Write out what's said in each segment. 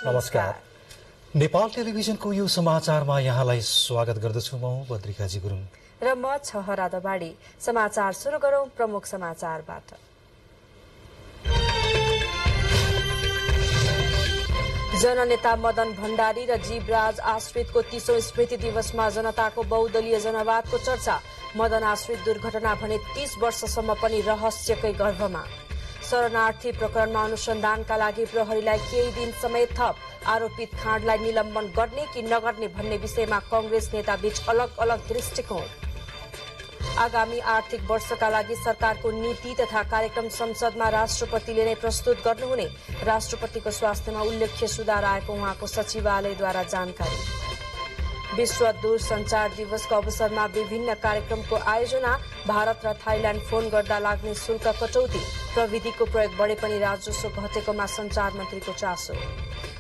नमस्कार। नेपाल टेलिभिजनको यो समाचारमा यहाँलाई स्वागत गर्दछु। म बद्रिकाजी गुरुङ र म छहरा दबाडी। समाचार सुरु गरौं प्रमुख समाचारबाट। जननेता मदन भण्डारी र जीवराज आश्रितको 30औं स्मृति दिवसमा जनताको बहुदलीय जनवादको चर्चा। मदन आश्रित दुर्घटना भने 30 वर्षसम्म पनि रहस्यकै गर्भमा। शरणार्थी प्रकरणमा अनुसन्धानका लागि प्रहरीलाई केही दिन समय थप। आरोपित खाँडलाई निलम्बन गर्ने कि नगर्ने भन्ने विषयमा कांग्रेस नेताबीच अलग अलग दृष्टिकोण। आगामी आर्थिक वर्षका लागि सरकारको नीति तथा कार्यक्रम संसदमा राष्ट्रपतिले नै प्रस्तुत गर्नुहुने। राष्ट्रपतिको स्वास्थ्यमा उल्लेख्य सुधार आएको उहाँको सचिवालयद्वारा जानकारी। विश्व दूरसञ्चार दिवसको अवसरमा विभिन्न कार्यक्रमको आयोजना। भारत र थाइल्याण्ड फोन गर्दा लाग्ने शुल्क कटौती। प्रविधिको प्रयोग बढे पनि राजस्व घटेकोमा संचार मन्त्रीको चासो।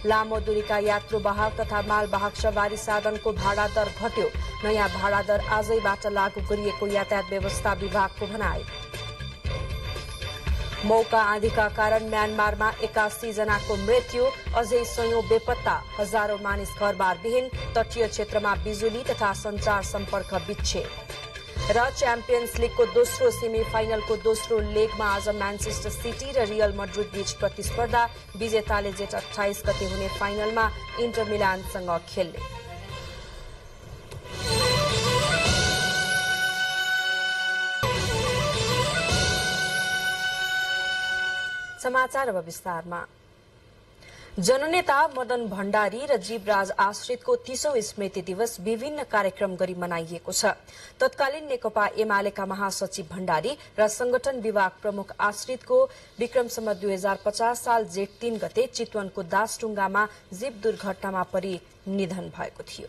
लामो दूरीका यात्रुवाहक तथा मालवाहक सवारी साधनको भाडा दर घट्यो। नयाँ भाडा दर आजैबाट लागू गरिएको यातायात व्यवस्था विभागको भनाई। मौका आँधीका कारण म्यानमारमा 81 जनाको मृत्यु। अझै सयौं बेपत्ता। हजारौं मानिस घरबार विहीन। तटीय क्षेत्रमा बिजुली तथा संचार सम्पर्क विच्छेद। र च्याम्पियन्स लीगको दोस्रो सेमी फाइनलको दोस्रो लेगमा आज म्यानचेस्टर सिटी र रियल मड्रिड बीच प्रतिस्पर्धा। विजेताले जेठ 28 गते हुने फाइनलमा इन्टर मिलानसँग खेल्ने। समाचार अब विस्तारमा। जननेता मदन भण्डारी र जीवराज आश्रितको 30औं स्मृति दिवस विभिन्न कार्यक्रम गरी मनाइएको छ। तत्कालीन नेकपा एमालेका महासचिव भण्डारी र संगठन विभाग प्रमुख आश्रितको विक्रमसम्म 2050 साल जेठ 3 गते चितवनको दासढुङ्गामा जीव दुर्घटनामा परि निधन भएको थियो।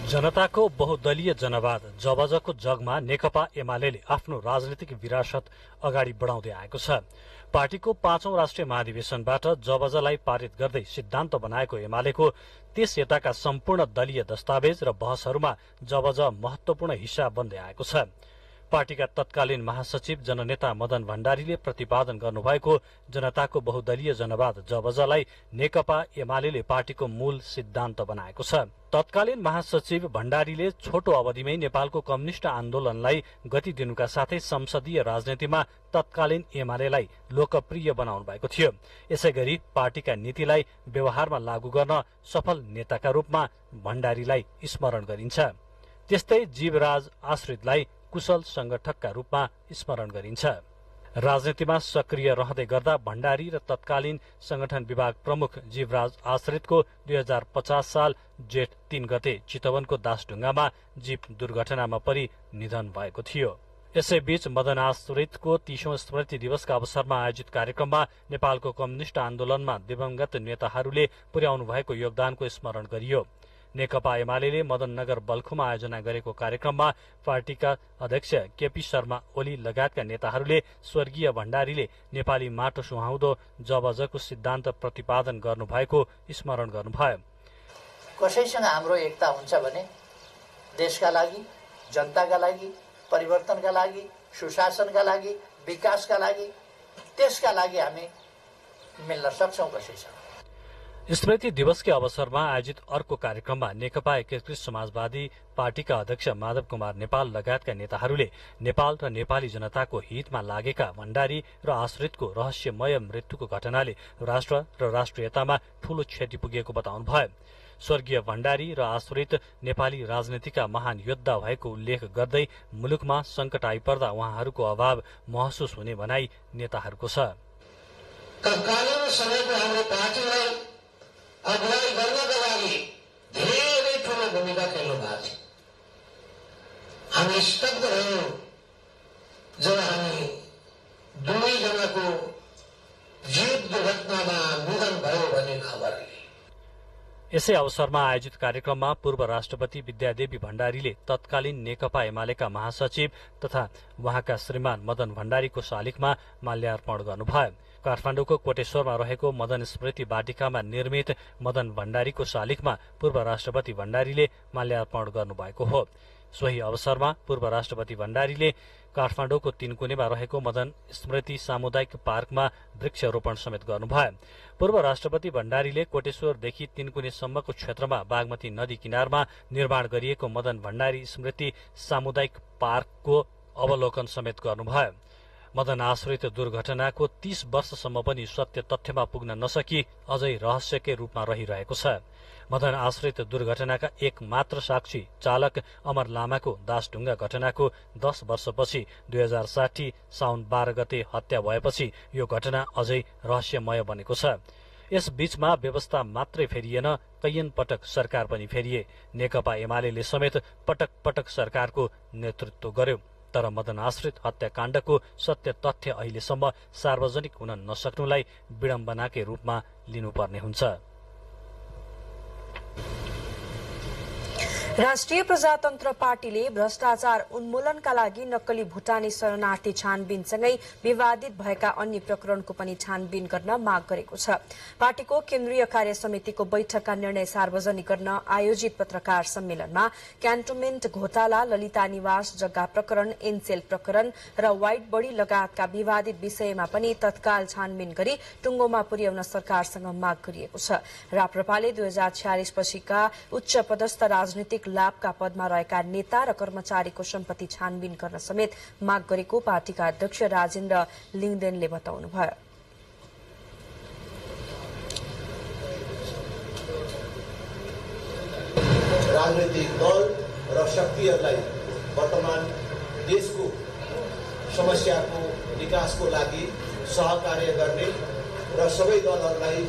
जनताको बहुदलीय जनवाद जबजको जगमा नेकपा एमालेले आफ्नो राजनीतिक विरासत अगाडि बढाउँदै आएको छ। पार्टीको 5औं राष्ट्रिय महाधिवेशनबाट जबजलाई पारित गर्दै सिद्धान्त बनाएको एमालेको त्यस यताका सम्पूर्ण दलीय दस्तावेज र बहसहरूमा जबज महत्वपूर्ण हिस्सा बन्दै आएको छ। पार्टीका तत्कालीन महासचिव जननेता मदन भण्डारीले प्रतिपादन गर्नुभएको जनताको बहुदलीय जनवाद जबजलाई नेकपा एमालेले पार्टीको मूल सिद्धान्त बनाएको छ। तत्कालीन महासचिव भण्डारीले छोटो अवधिमै नेपालको कम्युनिष्ट आन्दोलनलाई गति दिनुका साथै संसदीय राजनीतिमा तत्कालीन एमालेलाई लोकप्रिय बनाउनु भएको थियो। यसैगरी पार्टीका नीतिलाई व्यवहारमा लागू गर्न सफल नेताका रूपमा भण्डारीलाई स्मरण गरिन्छ। त्यस्तै जीवराज आश्रितलाई कुशल संगठकका रूपमा स्मरण गरिन्छ। राजनीतिमा सक्रिय रहँदै गर्दा भण्डारी र तत्कालीन संगठन विभाग प्रमुख जीवराज आश्रितको 2050 साल जेठ 3 गते चितवनको दासढुङ्गामा जीव दुर्घटनामा परि निधन भएको थियो। यसैबीच मदन आश्रितको 30औं स्मृति दिवसका अवसरमा आयोजित कार्यक्रममा नेपालको कम्युनिष्ट आन्दोलनमा दिवंगत नेताहरूले पुर्याउनु भएको योगदानको स्मरण गरियो। नेकपा एमालेले मदननगर बल्खुमा आयोजना गरेको कार्यक्रममा पार्टीका अध्यक्ष केपी शर्मा ओली लगायतका नेताहरूले स्वर्गीय भण्डारीले नेपाली माटो सुहाउँदो जबजको सिद्धान्त प्रतिपादन गर्नुभएको स्मरण गर्नुभयो। कसैसँग हाम्रो एकता हुन्छ भने देशका लागि, जनताका लागि, परिवर्तनका लागि, सुशासनका लागि, विकासका लागि, त्यसका लागि हामी मिल्न सक्छौं कसैसँग। स्मृति दिवसकै अवसरमा आयोजित अर्को कार्यक्रममा नेकपा एकीकृत समाजवादी पार्टीका अध्यक्ष माधव कुमार नेपाल लगायतका नेताहरूले नेपाल र नेपाली जनताको हितमा लागेका भण्डारी र आश्रितको रहस्यमय मृत्युको घटनाले राष्ट्र र राष्ट्रियतामा ठूलो क्षति पुगेको बताउनुभयो। स्वर्गीय भण्डारी र आश्रित नेपाली राजनीतिका महान योद्धा भएको उल्लेख गर्दै मुलुकमा संकट आइपर्दा उहाँहरूको अभाव महसुस हुने भनाई नेताहरूको छ। तत्कालीन समयको हाम्रो पार्टीलाई अगुवाई गर्नका लागि धेरै ठूलो भूमिका खेल्नु भएको थियो। हामी स्तब्ध भयौं जब हामी दुवैजनाको जीव दुर्घटनामा निधन भयो भन्ने खबर। यसै अवसरमा आयोजित कार्यक्रममा पूर्व राष्ट्रपति विद्यादेवी भण्डारीले तत्कालीन नेकपा एमालेका महासचिव तथा उहाँका श्रीमान मदन भण्डारीको शालिगमा माल्यार्पण गर्नुभयो। काठमाडौँको कोटेश्वरमा रहेको मदन स्मृति वाटिकामा निर्मित मदन भण्डारीको शालिगमा पूर्व राष्ट्रपति भण्डारीले माल्यार्पण गर्नुभएको हो। सोही अवसरमा पूर्व राष्ट्रपति भण्डारीले काठमाडौँको तीनकुनेमा रहेको मदन स्मृति सामुदायिक पार्कमा वृक्षारोपण समेत गर्नुभयो। पूर्व राष्ट्रपति भण्डारीले कोटेश्वरदेखि तीनकुनेसम्मको क्षेत्रमा बागमती नदी किनारमा निर्माण गरिएको मदन भण्डारी स्मृति सामुदायिक पार्कको अवलोकन समेत गर्नुभयो। मदन आश्रित दुर्घटनाको 30 वर्षसम्म पनि सत्य तथ्यमा पुग्न नसकी अझै रहस्यकै रूपमा रहिरहेको छ। मदन आश्रित दुर्घटनाका एक मात्र साक्षी चालक अमर लामाको दासढुङ्गा घटनाको 10 वर्षपछि 2060 साउन 12 गते हत्या भएपछि यो घटना अझै रहस्यमय बनेको छ। यस बीचमा व्यवस्था मात्रै फेरिएन, कैयन पटक सरकार पनि फेरिए। नेकपा एमाले समेत पटक पटक सरकारको नेतृत्व गर्यो। तर मदन आश्रित हत्याकाण्डको सत्य तथ्य अहिलेसम्म सार्वजनिक हुन नसक्नुलाई विडम्बनाकै रूपमा लिनुपर्ने हुन्छ। राष्ट्रिय प्रजातन्त्र पार्टीले भ्रष्टाचार उन्मूलनका लागि नक्कली भुटानी शरणार्थी छानबिनसँगै विवादित भएका अन्य प्रकरणको पनि छानबिन गर्न माग गरेको छ। पार्टीको केन्द्रीय कार्य समितिको बैठकका निर्णय सार्वजनिक गर्न आयोजित पत्रकार सम्मेलनमा क्यान्टोनमेन्ट घोटाला, ललिता निवास जग्गा प्रकरण, एनसेल प्रकरण र व्हाइट बडी लगायतका विवादित विषयमा पनि तत्काल छानबिन गरी टुङ्गोमा पुर्याउन सरकारसँग माग गरिएको छ। राप्रपाले 2046 पछिका उच्च पदस्थ राजनीतिक लाभका पदमा रहेका नेता र कर्मचारीको सम्पत्ति छानबिन गर्न समेत माग गरेको पार्टीका अध्यक्ष राजेन्द्र लिङदेनले बताउनुभयो। राजनीतिक दल र शक्तिहरूलाई वर्तमान देशको समस्याको विकासको लागि सहकार्य गर्ने र सबै दलहरूलाई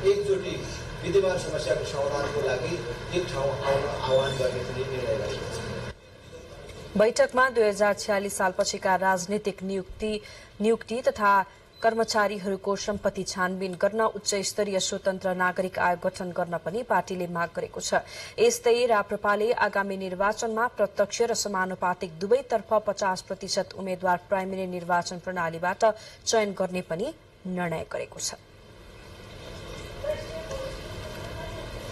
एकचोटि विद्यमान समस्याको समाधानको लागि एक ठाउँ आउन आह्वान गर्ने पनि निर्णय गरेको छ। बैठकमा 2046 सालपछिका राजनीतिक नियुक्ति तथा कर्मचारीहरूको सम्पत्ति छानबिन गर्न उच्च स्तरीय स्वतन्त्र नागरिक आयोग गठन गर्न पनि पार्टीले माग गरेको छ। यस्तै राप्रपाले आगामी निर्वाचनमा प्रत्यक्ष र समानुपातिक दुवैतर्फ 50% उम्मेद्वार प्राइमेरी निर्वाचन प्रणालीबाट चयन गर्ने पनि निर्णय गरेको छ।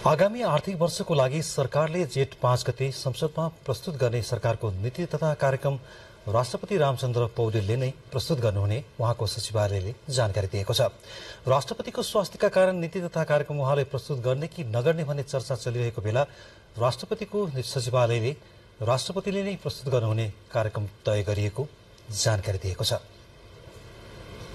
आगामी आर्थिक वर्षको लागि सरकारले जेठ 5 गते संसदमा प्रस्तुत गर्ने सरकारको नीति तथा कार्यक्रम राष्ट्रपति रामचन्द्र पौडेलले नै प्रस्तुत गर्नुहुने उहाँको सचिवालयले जानकारी दिएको छ। राष्ट्रपतिको स्वास्थ्यका कारण नीति तथा कार्यक्रम उहाँले प्रस्तुत गर्ने कि नगर्ने भन्ने चर्चा चलिरहेको बेला राष्ट्रपतिको सचिवालयले राष्ट्रपतिले नै प्रस्तुत गर्नुहुने कार्यक्रम तय गरिएको जानकारी दिएको छ।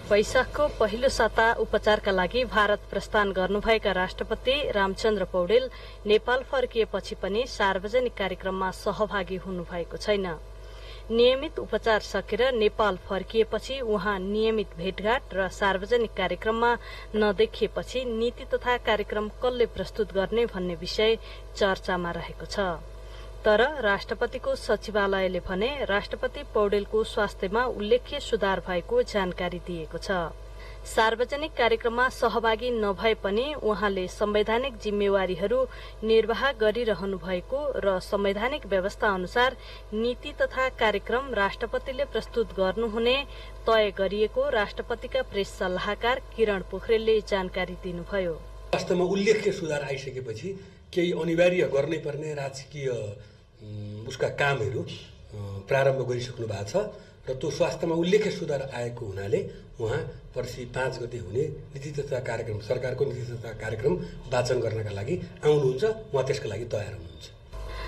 वैशाखको पहिलो साता उपचारका लागि भारत प्रस्थान गर्नुभएका राष्ट्रपति रामचन्द्र पौडेल नेपाल फर्किएपछि पनि सार्वजनिक कार्यक्रममा सहभागी हुनुभएको छैन। नियमित उपचार सकेर नेपाल फर्किएपछि उहाँ नियमित भेटघाट र सार्वजनिक कार्यक्रममा नदेखिएपछि नीति तथा कार्यक्रम कसले प्रस्तुत गर्ने भन्ने विषय चर्चामा रहेको छ। तर राष्ट्रपतिको सचिवालयले भने राष्ट्रपति पौडेलको स्वास्थ्यमा उल्लेख्य सुधार भएको जानकारी दिएको छ। सार्वजनिक कार्यक्रममा सहभागी नभए पनि उहाँले संवैधानिक जिम्मेवारीहरू निर्वाह गरिरहनु भएको र संवैधानिक व्यवस्था अनुसार नीति तथा कार्यक्रम राष्ट्रपतिले प्रस्तुत गर्नुहुने तय गरिएको राष्ट्रपतिका प्रेस सल्लाहकार किरण पोखरेलले जानकारी दिनुभयो। वास्तवमा उल्लेख्य सुधार आइसकेपछि केही अनिवार्य गर्नै पर्ने राजकीय उसका कामहरू प्रारम्भ गरिसक्नु भएको छ र त्यो स्वास्थ्यमा उल्लेख्य सुधार आएको हुनाले उहाँ पर्सि 5 गते हुने नीति तथा कार्यक्रम सरकारको नीति तथा कार्यक्रम वाचन गर्नका लागि आउनुहुन्छ। उहाँ त्यसका लागि तयार हुनुहुन्छ।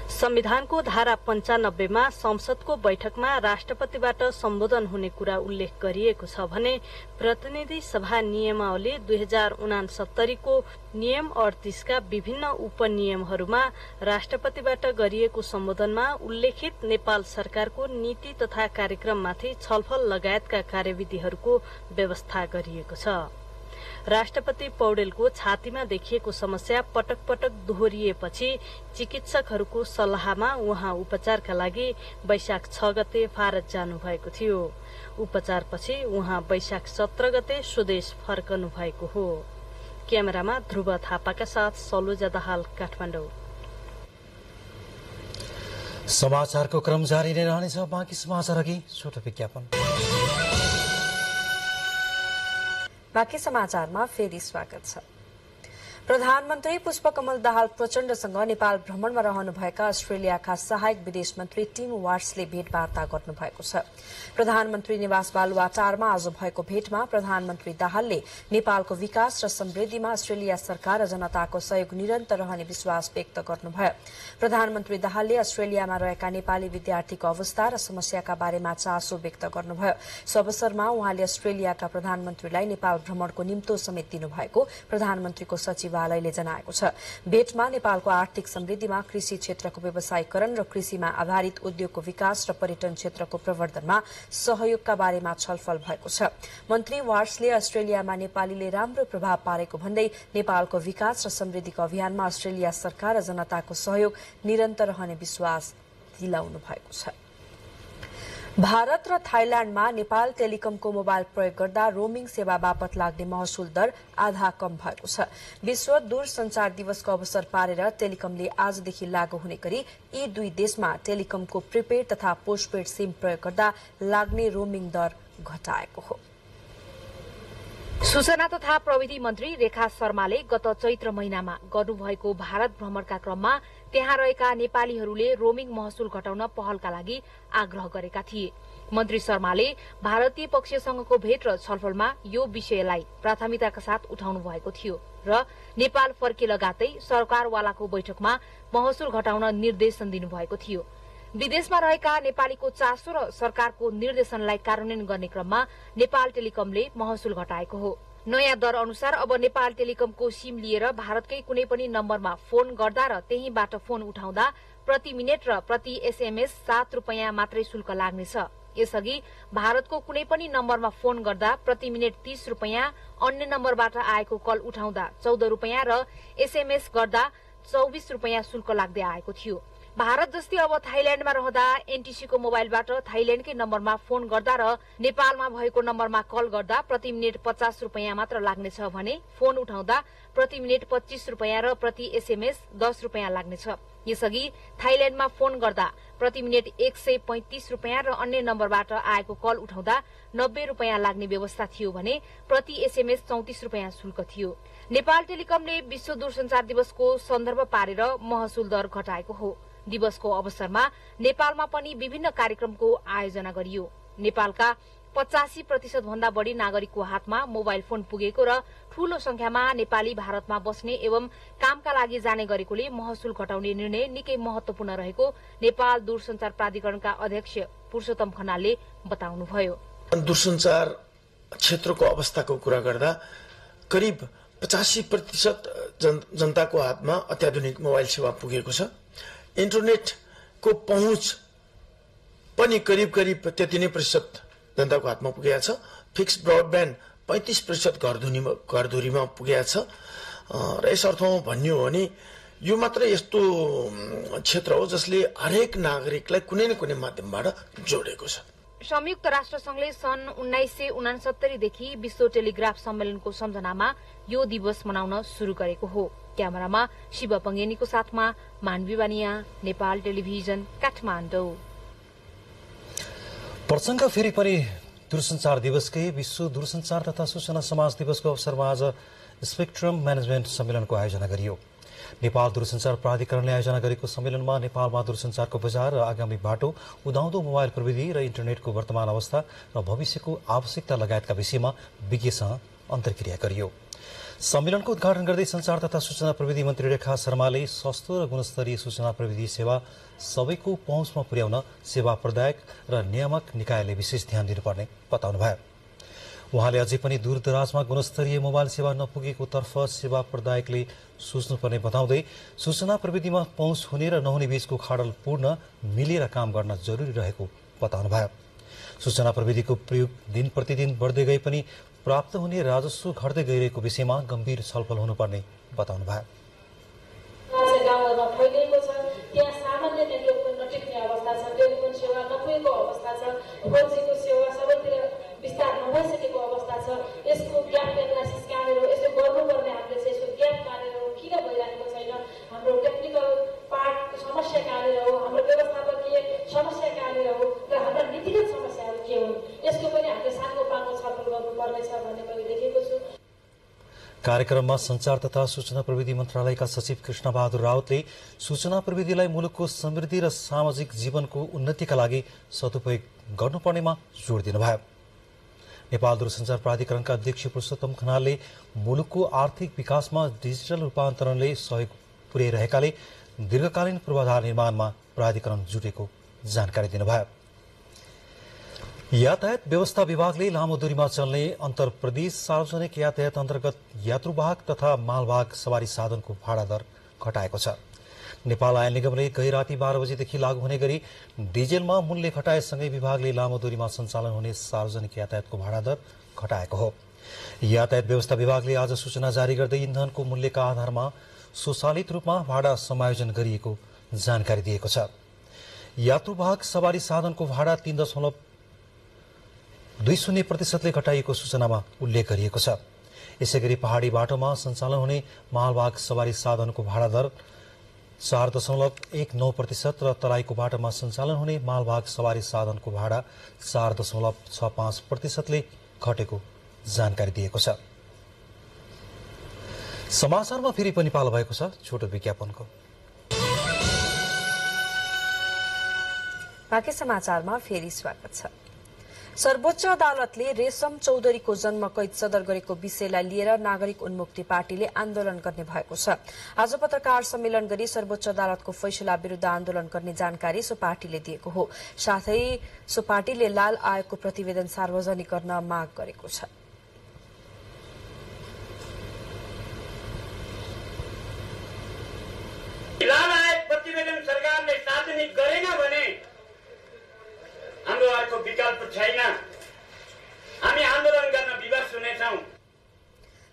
संविधानको धारा 95 मा संसदको बैठकमा राष्ट्रपतिबाट सम्बोधन हुने कुरा उल्लेख गरिएको छ भने प्रतिनिधि सभा नियमावली 2069 को नियम 38 का विभिन्न उपनियमहरूमा राष्ट्रपतिबाट गरिएको सम्बोधनमा उल्लेखित नेपाल सरकारको नीति तथा कार्यक्रममाथि छलफल लगायतका कार्यविधिहरूको व्यवस्था गरिएको छ। राष्ट्रपति पौडेलको छातीमा देखिएको समस्या पटक पटक दोहोरिएपछि चिकित्सकहरूको सल्लाहमा उहाँ उपचारका लागि वैशाख 6 गते भारत जानुभएको थियो। उपचारपछि उहाँ वैशाख 17 गते स्वदेश फर्कनु भएको हो। क्यामेरामा ध्रुव थापाका साथ सलोजा दाहाल, काठमाडौँ। समाचारको क्रम जारी नै रहनेछ। बाँकी समाचार अघि छोटो विज्ञापन। बाँकी समाचारमा फेरि स्वागत छ। प्रधानमन्त्री पुष्पकमल दाहाल प्रचण्डसँग नेपाल भ्रमणमा रहनुभएका अस्ट्रेलियाका सहायक विदेश मन्त्री टिम वार्सले भेटवार्ता गर्नुभएको छ। प्रधानमन्त्री निवास बालुवाटारमा आज भएको भेटमा प्रधानमन्त्री दाहालले नेपालको विकास र समृद्धिमा अस्ट्रेलिया सरकार र जनताको सहयोग निरन्तर रहने विश्वास व्यक्त गर्नुभयो। प्रधानमन्त्री दाहालले अस्ट्रेलियामा रहेका नेपाली विद्यार्थीको अवस्था र समस्याका बारेमा चासो व्यक्त गर्नुभयो। सो अवसरमा उहाँले अस्ट्रेलियाका प्रधानमन्त्रीलाई नेपाल भ्रमणको निम्तो समेत दिनुभएको प्रधानमन्त्रीको सचिवालयले जनाएको छ। भेटमा नेपालको आर्थिक समृद्धिमा कृषि क्षेत्रको व्यवसायीकरण र कृषिमा आधारित उद्योगको विकास र पर्यटन क्षेत्रको प्रवर्धनमा सहयोगका बारेमा छलफल भएको छ। मन्त्री वार्सले अस्ट्रेलियामा नेपालीले राम्रो प्रभाव पारेको भन्दै नेपालको विकास र समृद्धिको अभियानमा अस्ट्रेलिया सरकार र जनताको सहयोग निरन्तर रहने विश्वास दिलाउनु भएको छ। भारत र थाइल्याण्डमा नेपाल टेलिकमको मोबाइल प्रयोग गर्दा रोमिङ सेवा बापत लाग्ने महसुल दर आधा कम भएको छ। विश्व दूरसञ्चार दिवसको अवसर पारेर टेलिकमले आजदेखि लागू हुने गरी यी दुई देशमा टेलिकमको प्रिपेड तथा पोस्टपेड सिम प्रयोग गर्दा लाग्ने रोमिङ दर घटाएको हो। सूचना तथा प्रविधि मन्त्री रेखा शर्माले गत चैत्र महिनामा गर्नुभएको भारत भ्रमणका क्रममा त्यहाँ रहेका नेपालीहरूले रोमिङ महसुल घटाउन पहलका लागि आग्रह गरेका थिए। मन्त्री शर्माले भारतीय पक्षसँगको भेट र छलफलमा यो विषयलाई प्राथमिकताका साथ उठाउनु भएको थियो र नेपाल फर्के लगातै सरकारवालाको बैठकमा महसुल घटाउन निर्देशन दिनुभएको थियो। विदेशमा रहेका नेपालीको चासो र सरकारको निर्देशनलाई कार्यान्वयन गर्ने क्रममा नेपाल टेलिकमले महसुल घटाएको हो। नयाँ दर अनुसार अब नेपाल टेलिकमको सिम लिएर भारतकै कुनै पनि नम्बरमा फोन गर्दा र त्यहीबाट फोन उठाउँदा प्रति मिनेट र प्रति एसएमएस 7 रुपैयाँ मात्रै शुल्क लाग्नेछ। यसअघि भारतको कुनै पनि नम्बरमा फोन गर्दा प्रति मिनेट 30 रुपैयाँ, अन्य नम्बरबाट आएको कल उठाउँदा 14 रुपैयाँ र एसएमएस गर्दा 24 रुपैयाँ शुल्क लाग्दै आएको थियो। भारत जस्तै अब थाइल्याण्डमा रहँदा एनटीसीको मोबाइलबाट थाइल्याण्डकै नम्बरमा फोन गर्दा र नेपालमा भएको नम्बरमा कल गर्दा प्रति मिनेट 50 रुपैयाँ मात्र लाग्नेछ भने फोन उठाउँदा प्रति मिनेट 25 रुपैयाँ र प्रति एसएमएस 10 रुपैयाँ लाग्नेछ। यसअघि थाइल्याण्डमा फोन गर्दा प्रति मिनेट 135 रुपैयाँ र अन्य नम्बरबाट आएको कल उठाउँदा 90 रुपैयाँ लाग्ने व्यवस्था थियो भने प्रति एसएमएस 34 रुपैयाँ शुल्क थियो। नेपाल टेलिकमले विश्व दूरसञ्चार दिवसको सन्दर्भ पारेर महसुल दर घटाएको हो। दिवसको अवसरमा नेपालमा पनि विभिन्न कार्यक्रमको आयोजना गरियो। नेपालका 85% भन्दा बढ़ी नागरिकको हातमा मोबाइल फोन पुगेको र ठूलो संख्यामा नेपाली भारतमा बस्ने एवं कामका लागि जाने गरेकोले महसुल घटाउने निर्णय निकै महत्वपूर्ण रहेको नेपाल दूरसञ्चार प्राधिकरणका अध्यक्ष पुरुषोत्तम खनालले बताउनुभयो। दूरसञ्चार क्षेत्रको अवस्थाको कुरा गर्दा करिब 85% जनताको हातमा अत्याधुनिक मोबाइल सेवा पुगेको छ। इन्टरनेटको पहुँच पनि करिब त्यति नै प्रतिशत जनताको हातमा पुगेको छ। फिक्स ब्रडब्यान्ड 35% घरधुरीमा पुगेको छ। र यस अर्थमा भन्यो भने यो मात्र यस्तो क्षेत्र हो जसले हरेक नागरिकलाई कुनै न कुनै माध्यमबाट जोडेको छ। संयुक्त राष्ट्र संघले सन् 1969 देखि विश्व टेलिग्राफ सम्मेलनको सम्झनामा यो दिवस मनाउन शुरू गरेको हो। क्यामेरामा शिव पंगेनीको साथमा मानवी बानिया, नेपाल टेलिभिजन, काठमाडौँ। प्रसंग फेरि पनि दूरसञ्चार दिवसकै विश्व दूरसञ्चार तथा सूचना समाज दिवसको अवसरमा आज स्पेक्ट्रम म्यानेजमेन्ट सम्मेलनको आयोजना गरियो। नेपाल दूरसञ्चार प्राधिकरणले आयोजना गरेको सम्मेलनमा नेपालमा दूरसञ्चारको बजार र आगामी बाटो, उदाउँदो मोबाइल प्रविधि र इन्टरनेटको वर्तमान अवस्था र भविष्यको आवश्यकता लगायतका विषयमा विज्ञसँग अन्तर्क्रिया गरियो। सम्मेलनको उद्घाटन गर्दै संचार तथा सूचना प्रविधि मन्त्री रेखा शर्माले सस्तो र गुणस्तरीय सूचना प्रविधि सेवा सबैको पहुँचमा पुर्याउन सेवा प्रदायक र नियामक निकायले विशेष ध्यान दिनुपर्ने बताउनुभयो। उहाँले अझै पनि दूरदराजमा गुणस्तरीय मोबाइल सेवा नपुगेको तर्फ सेवा प्रदायकले सोच्नुपर्ने बताउँदै सूचना प्रविधिमा पहुँच हुने र नहुने बीचको खाडल पूर्ण मिलेर काम गर्न जरुरी रहेको बताउनुभयो। सूचना प्रविधिको प्रयोग दिन प्रतिदिन बढ्दै गए पनि प्राप्त हुने राजस्व घट्दै गइरहेको विषयमा गम्भीर छलफल हुनुपर्ने बताउनुभयो। गाउँघरमा फैलिएको छ, त्यहाँ सामान्य नेटवर्क नटिक्ने अवस्था छ, टेलिफोन सेवा नपुगेको अवस्था छ, 4G को सेवा सबैतिर विस्तार नभइसकेको अवस्था छ। यसको ग्याप एनालाइसिस कहाँनिर हो, यसो गर्नुपर्ने हामीले चाहिँ यसको ग्याप कहाँनिर हो, किन भइरहेको छैन, हाम्रो टेक्निकल पार्टको समस्या कहाँनिर हो, हाम्रो व्यवस्थापकीय समस्या कहाँनिर हो र हाम्रा नीतिगत समस्याहरू के हुन्, यसको पनि हामीले सानो पाङ्गो छलफल गर्नुपर्नेछ भन्ने मैले देखेको छु। कार्यक्रममा संचार तथा सूचना प्रविधि मन्त्रालयका सचिव कृष्ण बहादुर रावतले सूचना प्रविधिलाई मुलुकको समृद्धि र सामाजिक जीवनको उन्नतिका लागि सदुपयोग गर्नुपर्नेमा जोड़ दिनुभयो। नेपाल दूरसञ्चार प्राधिकरणका अध्यक्ष पुरुषोत्तम खनालले मुलुकको आर्थिक विकासमा डिजिटल रूपान्तरणले सहयोग पुर्याइरहेकाले दीर्घकालीन पूर्वाधार निर्माणमा प्राधिकरण जुटेको जानकारी दिनुभयो। यातायात व्यवस्था विभागले लामो दूरीमा चल्ने अन्तर प्रदेश सार्वजनिक यातायात अन्तर्गत यात्रुवाहक तथा मालवाहक सवारी साधनको भाडा दर घटाएको छ। नेपाल आयल निगमले गै राति 12 बजेदेखि लागू हुने गरी डिजेलमा मूल्य घटाएसँगै विभागले लामो दूरीमा सञ्चालन हुने सार्वजनिक यातायातको भाडा दर घटाएको हो। यातायात व्यवस्था विभागले आज सूचना जारी गर्दै इन्धनको मूल्यका आधारमा स्वचालित रूपमा भाडा समायोजन गरिएको जानकारी दिएको छ। यात्रुवाहक सवारी साधनको भाडा 3.20% घटाइएको सूचनामा उल्लेख गरिएको छ। यसैगरी पहाड़ी बाटोमा सञ्चालन हुने मालवाहक सवारी साधनको भाडा दर 4.19% र तराईको बाटोमा सञ्चालन हुने मालवाहक सवारी साधनको भाडा 4.65%ले घटेको जानकारी दिएको छ। समाचारमा फेरि पनि पालो भएको छ छोटो विज्ञापनको। बाँकी समाचारमा फेरि स्वागत छ। सर्वोच्च अदालतले रेशम चौधरीको जन्म कैद सदर गरेको विषयलाई लिएर नागरिक उन्मुक्ति पार्टीले आन्दोलन गर्ने भएको छ। आज पत्रकार सम्मेलन गरी सर्वोच्च अदालतको फैसला विरूद्ध आन्दोलन गर्ने जानकारी सो पार्टीले दिएको हो। साथै सो पार्टीले लाल आयोगको प्रतिवेदन सार्वजनिक गर्न माग गरेको छ। लाल आयोग प्रतिवेदन सरकारले सार्वजनिक गरेन भने हाम्रो अर्को विकल्प छैन। हामी आन्दोलन गर्न विवश हुनेछौं।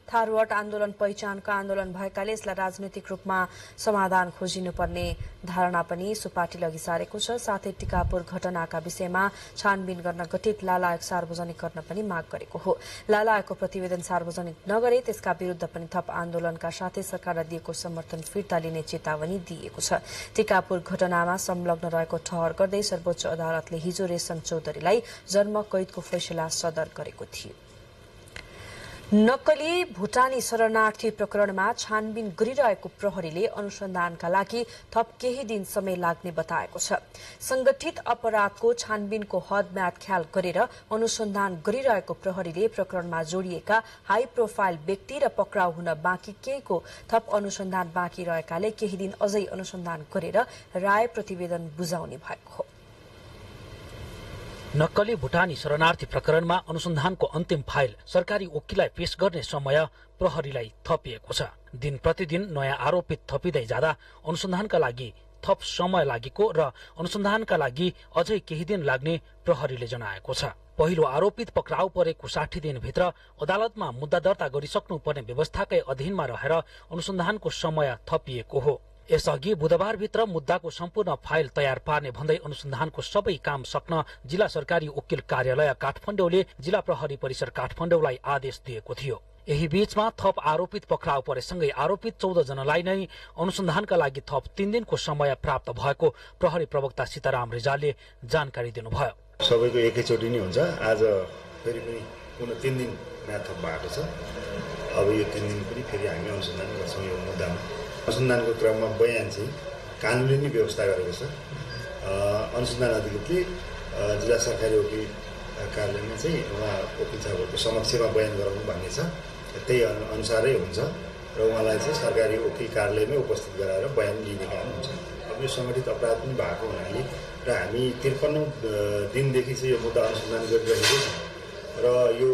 थारूहट आन्दोलन पहिचानको आन्दोलन भएकाले यसलाई राजनैतिक रूपमा समाधान खोजिनुपर्ने धारणा पनि सो पार्टीले अघि सारेको छ। साथै टिकापुर घटनाका विषयमा छानबिन गर्न गठित लाल आयोग सार्वजनिक गर्न पनि माग गरेको हो। लाल आयोगको प्रतिवेदन सार्वजनिक नगरे त्यसका विरूद्ध पनि थप आन्दोलनका साथै सरकारलाई दिएको समर्थन फिर्ता लिने चेतावनी दिएको छ। टिकापुर घटनामा संलग्न रहेको ठहर गर्दै सर्वोच्च अदालतले हिजो रेशम चौधरीलाई जन्म कैदको फैसला सदर गरेको थियो। नक्कली भुटानी शरणार्थी प्रकरणमा छानबिन गरिरहेको प्रहरीले अनुसन्धानका लागि थप केही दिन समय लाग्ने बताएको छ। संगठित अपराधको छानबिनको हदम्याद ख्याल गरेर अनुसन्धान गरिरहेको प्रहरीले प्रकरणमा जोडिएका हाई प्रोफाइल व्यक्ति र पक्राउ हुन बाँकी केहीको थप अनुसन्धान बाँकी रहेकाले केही दिन अझै अनुसन्धान गरेर राय प्रतिवेदन बुझाउने भएको हो। नक्कली भुटानी शरणार्थी प्रकरणमा अनुसन्धानको अन्तिम फाइल सरकारी वकिललाई पेश गर्ने समय प्रहरीलाई थपिएको छ। दिन प्रतिदिन नयाँ आरोपित थपिँदै जाँदा अनुसन्धानका लागि थप समय लागेको र अनुसन्धानका लागि अझै केही दिन लाग्ने प्रहरीले जनाएको छ। पहिलो आरोपित पक्राउ परेको 60 दिनभित्र अदालतमा मुद्दा दर्ता गरिसक्नुपर्ने व्यवस्थाकै अधीनमा रहेर अनुसन्धानको समय थपिएको हो। यसअघि बुधबारभित्र मुद्दाको सम्पूर्ण फाइल तयार पार्ने भन्दै अनुसन्धानको सबै काम सक्न जिल्ला सरकारी वकिल कार्यालय काठमाडौँले जिल्ला प्रहरी परिसर काठमाडौँलाई आदेश दिएको थियो। यही बीचमा थप आरोपित पक्राउ परेसँगै आरोपित 14 जनालाई नै अनुसन्धानका लागि थप 3 दिनको समय प्राप्त भएको प्रहरी प्रवक्ता सीताराम रिजालले जानकारी दिनुभयो। सबैको एकैचोटि नै हुन्छ। आज फेरि पनि पुनः 3 दिन म्याद थप भएको छ। अब यो 3 दिन पनि फेरि हामी अनुसन्धान गर्छौँ। यो मुद्दामा अनुसन्धानको क्रममा बयान चाहिँ कानुनले नै व्यवस्था गरेको छ। अनुसन्धान अधिकृतले जिल्ला सरकारी वकिल कार्यालयमा चाहिँ उहाँ वकिल साहबहरूको समक्षमा बयान गराउनु भन्ने छ। त्यही अनुसारै हुन्छ र उहाँलाई चाहिँ सरकारी वकिल कार्यालयमै उपस्थित गराएर बयान लिने काम हुन्छ। अब यो सङ्गठित अपराध पनि भएको हुनाले र हामी 53 दिनदेखि चाहिँ यो मुद्दा अनुसन्धान गरिरहेको छ र यो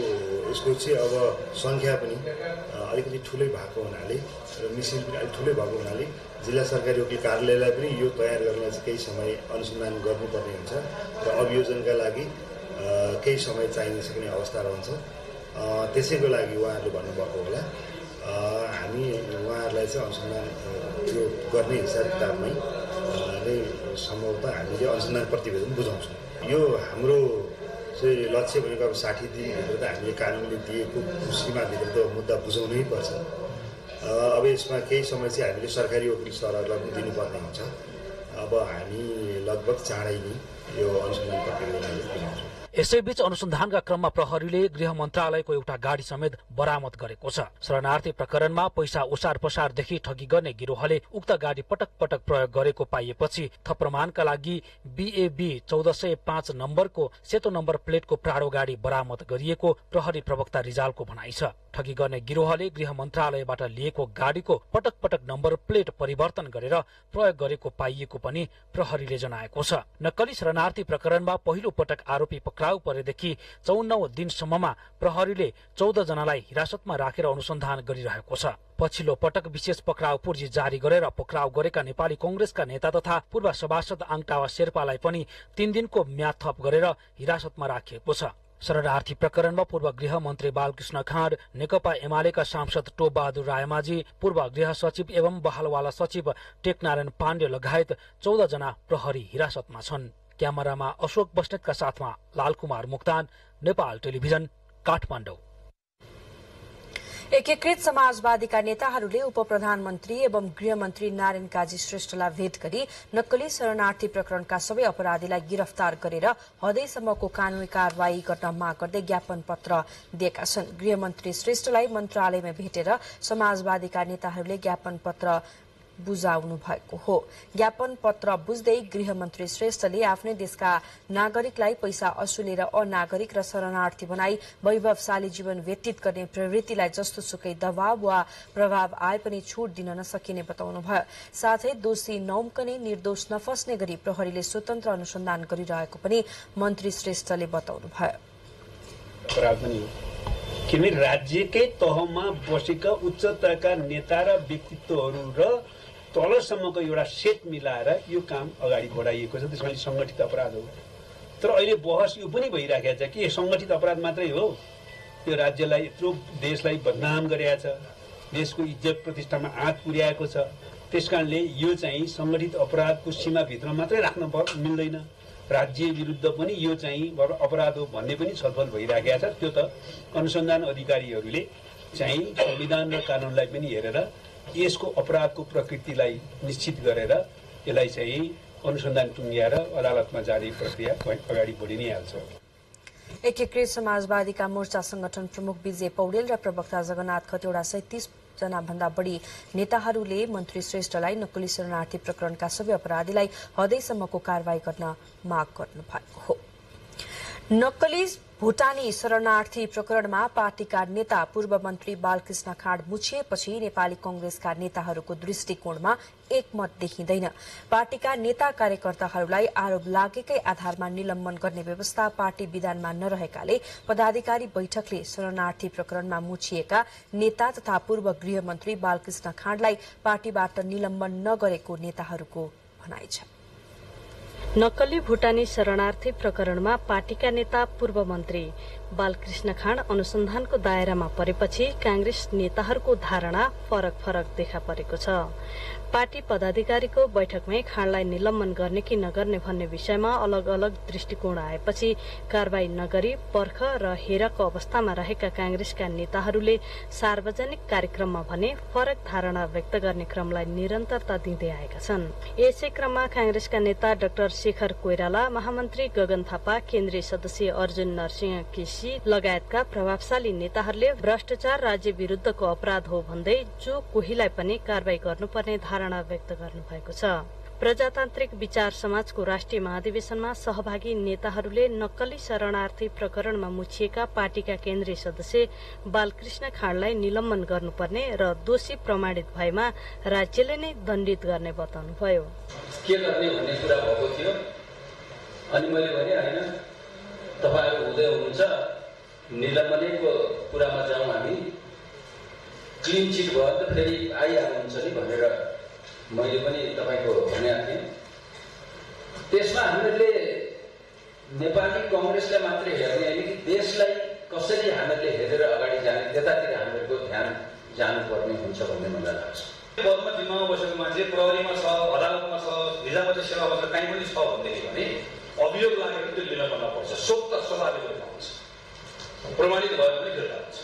यसको चाहिँ अब सङ्ख्या पनि अलिकति ठुलै भएको हुनाले र मिसिन पनि अलिक ठुलै भएको हुनाले जिल्ला सरकारी वकिल कार्यालयलाई पनि यो तयार गर्न चाहिँ केही समय अनुसन्धान गर्नुपर्ने हुन्छ र अभियोजनका लागि केही समय चाहिन सक्ने अवस्था रहन्छ। त्यसैको लागि उहाँहरूले भन्नुभएको होला हामी उहाँहरूलाई चाहिँ अनुसन्धान यो गर्ने हिसाब किताबमै नै सम्भवतः हामीले अनुसन्धान प्रतिवेदन बुझाउँछौँ। यो हाम्रो चाहिँ लक्ष्य भनेको अब 60 दिनभित्र त हामीले कानुनले दिएको सीमाभित्र त मुद्दा बुझाउनै पर्छ। अब यसमा केही समय चाहिँ हामीले सरकारी वकिल सरहरूलाई पनि दिनुपर्ने हुन्छ। अब हामी लगभग चाँडै नै यो अनुसन्धान प्रतिवेदन बुझाउँछौँ। यसैबीच अनुसन्धानका क्रममा प्रहरीले गृह मन्त्रालयको एउटा गाडी समेत बरामद गरेको छ। शरणार्थी प्रकरणमा पैसा ओसार पसारदेखि ठगी गर्ने गिरोहले उक्त गाडी पटक पटक प्रयोग गरेको पाइएपछि थप प्रमाणका लागि BAB 1405 नम्बरको सेतो नम्बर प्लेटको प्राडो गाडी बरामद गरिएको प्रहरी प्रवक्ता रिजालको भनाइ छ। ठगी गर्ने गिरोहले गृह मन्त्रालयबाट लिएको गाडीको पटक पटक नम्बर प्लेट परिवर्तन गरेर प्रयोग गरेको पाइएको पनि प्रहरीले जनाएको छ। नक्कली शरणार्थी प्रकरणमा पहिलो पटक आरोपी पक्राउ परेदेखि 54 दिनसम्ममा प्रहरीले 14 जनालाई हिरासतमा राखेर अनुसन्धान गरिरहेको छ। पछिल्लो पटक विशेष पक्राउ पूर्जी जारी गरेर पक्राउ गरेका नेपाली कांग्रेसका नेता तथा पूर्व सभासद आङटावा शेर्पालाई पनि 3 दिनको म्याद थप गरेर हिरासतमा राखिएको छ। शरणार्थी प्रकरणमा पूर्व गृह मन्त्री बालकृष्ण खाँड, नेकपा एमालेका सांसद टोप बहादुर रायमाझी, पूर्व गृह सचिव एवं बहालवाला सचिव टेकनारायण पाण्डे लगायत 14 जना प्रहरी हिरासतमा छन्। क्यामेरामा अशोक बस्नेतका साथमा लालकुमार मुक्तान, नेपाल टेलिभिजन, काठमाडौँ। एकीकृत समाजवादीका नेताहरूले उपप्रधानमन्त्री एवं गृहमन्त्री नारायण काजी श्रेष्ठलाई भेट गरी नक्कली शरणार्थी प्रकरणका सबै अपराधीलाई गिरफ्तार गरेर हदैसम्मको कानूनी कार्यवाही गर्न माग गर्दै ज्ञापन पत्र दिएका छन्। गृहमन्त्री श्रेष्ठलाई मन्त्रालयमा भेटेर समाजवादीका नेताहरूले ज्ञापन पत्र बुझाउनु भएको हो। ज्ञापन पत्र बुझ्दै गृहमन्त्री श्रेष्ठले आफ्नै देशका नागरिकलाई पैसा असुलेर अनागरिक र शरणार्थी बनाई वैभवशाली जीवन व्यतीत गर्ने प्रवृत्तिलाई जस्तो सुकै दबाव वा प्रभाव आए पनि छूट दिन नसकिने बताउनुभयो। साथै दोषी नौम्कने निर्दोष नफस्ने गरी प्रहरीले स्वतन्त्र अनुसन्धान गरिरहेको पनि मन्त्री श्रेष्ठले बताउनुभयो। किनभने राज्यकै तहमा बसेका उच्च तहका नेता र व्यक्तित्वहरू र तलसम्मको एउटा सेट मिलाएर यो काम अगाडि बढाइएको छ। त्यसमा संगठित अपराध हो। तर अहिले बहस यो पनि भइराखेको छ कि संगठित अपराध मात्रै हो, यो राज्यलाई यत्रो देशलाई बदनाम गरेको छ, देशको इज्जत प्रतिष्ठामा आँच पुर्याएको छ। त्यसकारणले यो चाहिँ संगठित अपराधको सीमाभित्र मात्रै राख्न मिल्दैन। राज्य विरुद्ध पनि यो चाहिँ अपराध हो भन्ने पनि छलफल भइराखेको छ। त्यो त अनुसन्धान अधिकारीहरूले चाहिँ संविधान र कानूनलाई पनि हेरेर यसको अपराधको प्रकृतिलाई निश्चित गरेर यसलाई चाहिँ अनुसन्धान टुङ्ग्याएर अदालतमा जाने प्रक्रिया अगाडि बढी नै हाल्छ। एकीकृत समाजवादीका मोर्चा संगठन प्रमुख विजय पौडेल र प्रवक्ता जगन्नाथ खतिवडा सहित 30 जना भन्दा बढी नेताहरूले मन्त्री श्रेष्ठलाई नक्कली शरणार्थी प्रकरणका सबै अपराधीलाई हदैसम्मको कारवाही गर्न माग गर्नु भएको हो। नक्कली भुटानी शरणार्थी प्रकरणमा पार्टीका नेता पूर्व मन्त्री बालकृष्ण खाँड मुछिएपछि नेपाली कांग्रेसका नेताहरूको दृष्टिकोणमा एकमत देखिँदैन। पार्टीका नेता कार्यकर्ताहरूलाई आरोप लागेकै आधारमा निलम्बन गर्ने व्यवस्था पार्टी विधानमा नरहेकाले पदाधिकारी बैठकले शरणार्थी प्रकरणमा मुछिएका नेता तथा पूर्व गृहमन्त्री बालकृष्ण खाँडलाई पार्टीबाट निलम्बन नगरेको नेताहरूको भनाइ छ। नक्कली भुटानी शरणार्थी प्रकरणमा पार्टीका नेता पूर्व मन्त्री बालकृष्ण खाँड अनुसन्धानको दायरामा परेपछि कांग्रेस नेताहरूको धारणा फरक देखा परेको छ। पार्टी पदाधिकारीको बैठकमै खाँडलाई निलम्बन गर्ने कि नगर्ने भन्ने विषयमा अलग अलग दृष्टिकोण आएपछि कारवाही नगरी पर्ख र हेरको अवस्थामा रहेका कांग्रेसका नेताहरूले सार्वजनिक कार्यक्रममा भने फरक धारणा व्यक्त गर्ने क्रमलाई निरन्तरता दिँदै आएका छन्। यसै क्रममा कांग्रेसका नेता डाक्टर शेखर कोइराला, महामन्त्री गगन थापा, केन्द्रीय सदस्य अर्जुन नरसिंह केसी लगायतका प्रभावशाली नेताहरूले भ्रष्टाचार राज्य विरुद्धको अपराध हो भन्दै जो कोहीलाई पनि कारवाही गर्नुपर्ने धारणा व्यक्त गर्नुभएको छ। प्रजातान्त्रिक विचार समाजको राष्ट्रिय महाधिवेशनमा सहभागी नेताहरूले नक्कली शरणार्थी प्रकरणमा मुछिएका पार्टीका केन्द्रीय सदस्य बालकृष्ण खाँडलाई निलम्बन गर्नुपर्ने र दोषी प्रमाणित भएमा राज्यले नै दण्डित गर्ने बताउनुभयो। के गर्ने भन्ने कुरा भएको थियो अनि मैले भने हैन, तपाईहरु हुँदै हुनुहुन्छ, निलम्बनको कुरामा जाउँ, हामी क्लिन चिट भयो त फेरि आइहाल्नुहुन्छ नि भनेर मैले पनि तपाईको भनेको थिएँ। त्यसमा हामीले नेपाली कांग्रेसलाई मात्रै हेर्ने होइन कि देशलाई कसरी हामीले हेरेर अगाडि जाने त्यतातिर हामीहरूको ध्यान जानुपर्ने हुन्छ भन्ने मलाई लाग्छ। पदमा जिम्मामा बसेको मान्छे प्रहरीमा छ, अदालतमा छ, भिजाबाट सेवा बस्छ, कहीँ पनि छ भनेदेखि भने अभियोग लागेर त्यो लिन पर्छ। सोध त स्वाभाविक हुन्छ, प्रमाणित भयो भने फिर्ता हुन्छ।